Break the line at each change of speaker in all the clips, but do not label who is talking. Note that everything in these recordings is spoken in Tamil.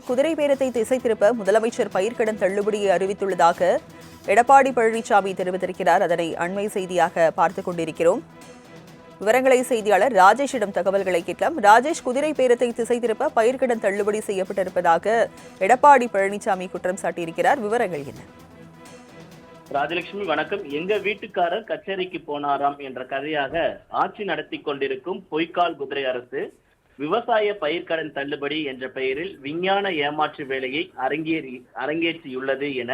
குதிரை பேரத்தை திசை திருப்ப முதலமைச்சர் பயிர்க்கடன் தள்ளுபடியை அறிவித்துள்ளதாக எடப்பாடி பழனிசாமி தெரிவித்திருக்கிறார். அதனை அண்மை செய்தியாக பார்த்துக் கொண்டிருக்கிறோம். விவரங்களை செய்தியாளர் ராஜேஷிடம் தகவல்களை கேட்கலாம். ராஜேஷ், குதிரை பேரத்தை திசை திருப்ப பயிர்க்கடன் தள்ளுபடி செய்யப்பட்டிருப்பதாக எடப்பாடி பழனிசாமி குற்றம் சாட்டியிருக்கிறார். விவரங்கள் என்ன?
ராஜலட்சுமி வணக்கம். எங்க வீட்டுக்காரர் கச்சேரிக்கு போனாராம் என்ற கதையாக ஆட்சி நடத்தி கொண்டிருக்கும் பொய்க்கால் குதிரை அரசு விவசாய பயிர்க்கடன் தள்ளுபடி என்ற பெயரில் விஞ்ஞான ஏமாற்று வேலையை அரங்கேற்றியுள்ளது என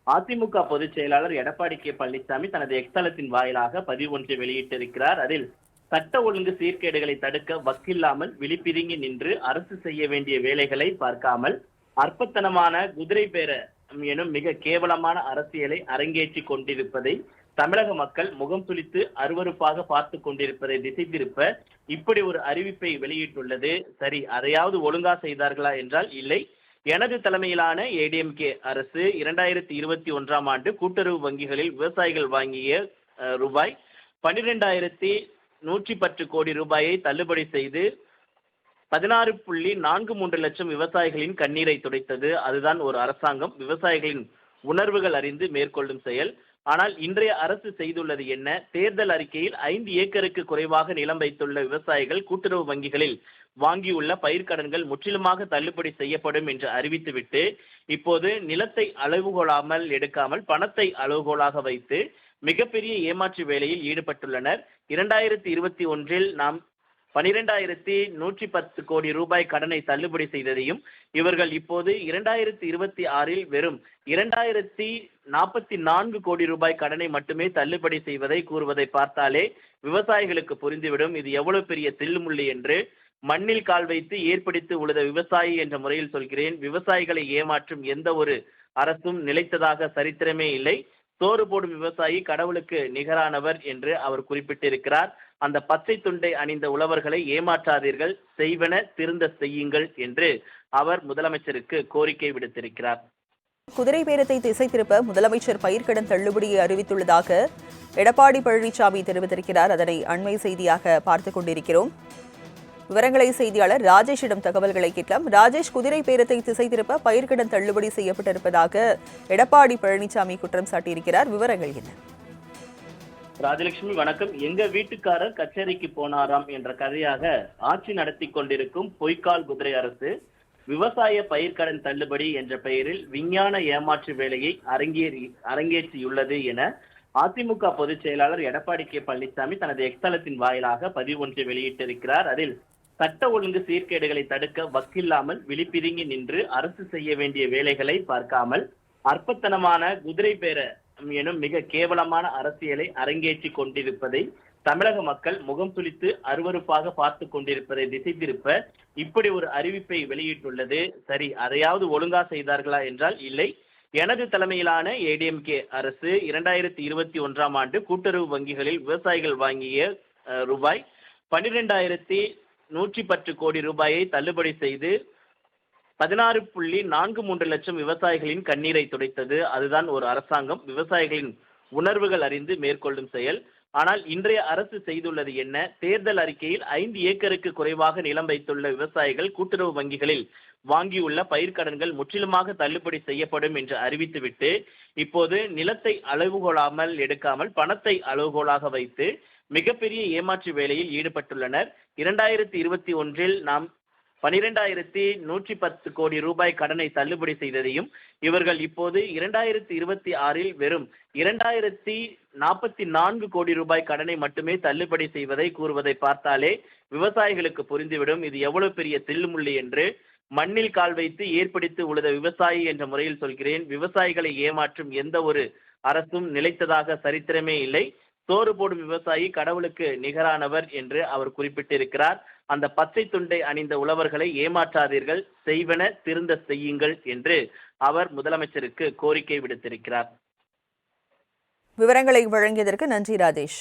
அதிமுக பொதுச் செயலாளர் எடப்பாடி கே பழனிசாமி தனது எக்ஸ்தலத்தின் வாயிலாக பதிவு ஒன்றை வெளியிட்டிருக்கிறார். அதில் சட்ட ஒழுங்கு சீர்கேடுகளை தடுக்க வக்கில்லாமல் விழிப்பிதுங்கி நின்று அரசு செய்ய வேண்டிய வேலைகளை பார்க்காமல் அற்பத்தனமான குதிரை பேர எனும் மிக கேவலமான அரசியலை அரங்கேற்றி கொண்டிருப்பதை தமிழக மக்கள் முகம் சுளித்து அருவருப்பாக பார்த்து கொண்டிருப்பதை திசை திருப்ப இப்படி ஒரு அறிவிப்பை வெளியிட்டுள்ளது. சரி, அதையாவது ஒழுங்கா செய்தார்களா என்றால் இல்லை. எனது தலைமையிலான ஏடிஎம்கே அரசு 2021ஆம் ஆண்டு கூட்டுறவு வங்கிகளில் விவசாயிகள் வாங்கிய ரூபாய் 12,110 கோடி ரூபாயை தள்ளுபடி செய்து 16.43 லட்சம் விவசாயிகளின் கண்ணீரை துடைத்தது. அதுதான் ஒரு அரசாங்கம் விவசாயிகளின் உணர்வுகள் அறிந்து மேற்கொள்ளும் செயல். ஆனால் இன்றைய அரசு செய்துள்ளது என்ன? தேர்தல் அறிக்கையில் 5 ஏக்கருக்கு குறைவாக நிலம் வைத்துள்ள விவசாயிகள் கூட்டுறவு வங்கிகளில் வாங்கியுள்ள பயிர்க்கடன்கள் முற்றிலுமாக தள்ளுபடி செய்யப்படும் என்று அறிவித்துவிட்டு இப்போது நிலத்தை அளவுகோலாமல் எடுக்காமல் பணத்தை அளவுகோலாக வைத்து மிகப்பெரிய ஏமாற்று வேலையில் ஈடுபட்டுள்ளனர். 2021இல் நாம் 12,110 கோடி ரூபாய் கடனை தள்ளுபடி செய்ததையும் இவர்கள் இப்போது 2026இல் வெறும் 2,044 கோடி ரூபாய் கடனை மட்டுமே தள்ளுபடி செய்வதை கூறுவதை பார்த்தாலே விவசாயிகளுக்கு புரிந்துவிடும் இது எவ்வளவு பெரிய தில்லுமுள்ளி என்று. மண்ணில் கால் வைத்து ஏற்படுத்தி உழுத விவசாயி என்ற முறையில் சொல்கிறேன். விவசாயிகளை ஏமாற்றும் எந்த ஒரு அரசும் நிலைத்ததாக சரித்திரமே இல்லை. சோறு போடும் விவசாயி கடவுளுக்கு நிகரானவர் என்று அவர் குறிப்பிட்டிருக்கிறார். அந்த பச்சை துண்டை அணிந்த உழவர்களை ஏமாற்றாதீர்கள், செய்வன திருந்த செய்யுங்கள் என்று அவர் முதலமைச்சருக்கு கோரிக்கை விடுத்திருக்கிறார்.
குதிரை பேரத்தை திசை திருப்ப முதலமைச்சர் பயிர்க்கடன் தள்ளுபடியை அறிவித்துள்ளதாக எடப்பாடி பழனிசாமி தெரிவித்திருக்கிறார். அதனை அண்மை செய்தியாக பார்த்துக் கொண்டிருக்கிறோம். விவரங்களை செய்தியாளர் ராஜேஷிடம் தகவல்களை கேட்கலாம். ராஜேஷ், குதிரை பேரத்தை திசை திருப்ப பயிர்க்கடன் தள்ளுபடி செய்யப்பட்டிருப்பதாக எடப்பாடி பழனிசாமி குற்றம் சாட்டியிருக்கிறார். விவரங்கள் என்ன?
ராஜலட்சுமி வணக்கம். எங்க வீட்டுக்காரர் கச்சேரிக்கு போனாராம் என்ற கதையாக ஆட்சி நடத்தி கொண்டிருக்கும் பொய்க்கால் குதிரை அரசு விவசாய பயிர்க்கடன் தள்ளுபடி என்ற பெயரில் விஞ்ஞான ஏமாற்று வேலையை அரங்கேற்றியுள்ளது என அதிமுக பொதுச் செயலாளர் எடப்பாடி கே பழனிசாமி தனது எக்ஸ்தலத்தின் வாயிலாக பதிவு ஒன்றை வெளியிட்டிருக்கிறார். அதில் சட்ட ஒழுங்கு சீர்கேடுகளை தடுக்க வக்கில்லாமல் விழிப்பிதுங்கி நின்று அரசு செய்ய வேண்டிய வேலைகளை பார்க்காமல் அற்பத்தனமான குதிரை பேர எனும் மிக கேவலமான அரசியலை அரங்கேற்றி கொண்டிருப்பதை தமிழக மக்கள் முகம் சுளித்து அருவருப்பாக பார்த்து கொண்டிருப்பதை திசை திருப்ப இப்படி ஒரு அறிவிப்பை வெளியிட்டுள்ளது. சரி, அதையாவது ஒழுங்கா செய்தார்களா என்றால் இல்லை. எனது தலைமையிலான ஏடிஎம்கே அரசு 2021ஆம் ஆண்டு கூட்டுறவு வங்கிகளில் விவசாயிகள் வாங்கிய ரூபாய் 12,110 கோடி ரூபாயை தள்ளுபடி செய்து 16.43 லட்சம் விவசாயிகளின் கண்ணீரை துடைத்தது. அதுதான் ஒரு அரசாங்கம் விவசாயிகளின் உணர்வுகள் அறிந்து மேற்கொள்ளும் செயல். ஆனால் இன்றைய அரசு செய்துள்ளது என்ன? தேர்தல் அறிக்கையில் 5 ஏக்கருக்கு குறைவாக நிலம் வைத்துள்ள விவசாயிகள் கூட்டுறவு வங்கிகளில் வாங்கியுள்ள பயிர்க்கடன்கள் முற்றிலுமாக தள்ளுபடி செய்யப்படும் என்று அறிவித்துவிட்டு இப்போது நிலத்தை அளவுகோலாமல் எடுக்காமல் பணத்தை அளவுகோலாக வைத்து மிகப்பெரிய ஏமாற்று வேலையில் ஈடுபட்டுள்ளனர். 2021இல் நாம் 12,110 கோடி ரூபாய் கடனை தள்ளுபடி செய்ததையும் இவர்கள் இப்போது 2026இல் வெறும் 2,044 கோடி ரூபாய் கடனை மட்டுமே தள்ளுபடி செய்வதை கூறுவதை பார்த்தாலே விவசாயிகளுக்கு புரிந்துவிடும் இது எவ்வளவு பெரிய தில்லுமுள்ளி என்று. மண்ணில் கால் வைத்து ஏற்படுத்தி உழுத விவசாயி என்ற முறையில் சொல்கிறேன். விவசாயிகளை ஏமாற்றும் எந்த ஒரு அரசும் நிலைத்ததாக சரித்திரமே இல்லை. சோறு போடும் விவசாயி கடவுளுக்கு நிகரானவர் என்று அவர் குறிப்பிட்டிருக்கிறார். அந்த பச்சை துண்டை அணிந்த உழவர்களை ஏமாற்றாதீர்கள், செய்வன திருந்த செய்யுங்கள் என்று அவர் முதலமைச்சருக்கு கோரிக்கை விடுத்திருக்கிறார்.
விவரங்களை வழங்கியதற்கு நன்றி ராஜேஷ்.